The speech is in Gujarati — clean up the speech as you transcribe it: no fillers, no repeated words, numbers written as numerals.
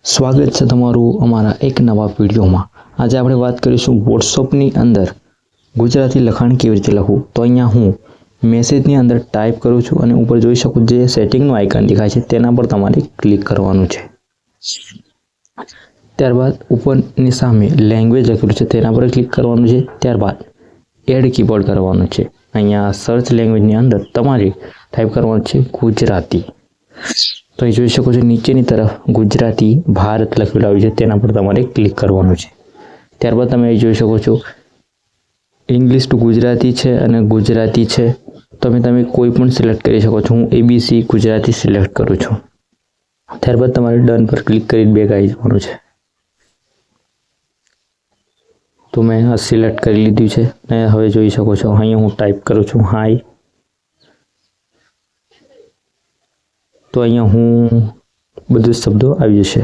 સ્વાગત છે તમારું અમારા એક નવા વિડીયોમાં। આજે આપણે વાત કરીશું વોટ્સઅપની અંદર ગુજરાતી લખાણ કેવી રીતે લખવું। તો અહીંયા હું મેસેજની અંદર ટાઈપ કરું છું અને ઉપર જોઈ શકો જે સેટિંગનું આઇકન દેખાય છે તેના પર તમારે ક્લિક કરવાનું છે। ત્યારબાદ ઉપરની સામે લેંગ્વેજ લખેલું છે તેના પર ક્લિક કરવાનું છે। ત્યારબાદ એડ કીબોર્ડ કરવાનું છે। અહીંયા સર્ચ લેંગ્વેજની અંદર તમારે ટાઈપ કરવાનું છે ગુજરાતી। તો અહીં જોઈ શકો છો નીચેની તરફ ગુજરાતી ભારત લખેલું આવ્યું છે તેના પર તમારે ક્લિક કરવાનું છે। ત્યારબાદ તમે અહીં જોઈ શકો છો ઇંગ્લિશ ટુ ગુજરાતી છે અને ગુજરાતી છે, તમે કોઈ પણ સિલેક્ટ કરી શકો છો। હું ABC ગુજરાતી સિલેક્ટ કરું છું। ત્યારબાદ તમારે ડન પર ક્લિક કરીને બેક આવી જવાનું છે। તો મેં આ સિલેક્ટ કરી લીધું છે અને હવે જોઈ શકો છો અહીંયા હું ટાઈપ કરું છું હાય। તો અહીંયા હું બધું શબ્દો આવી જશે।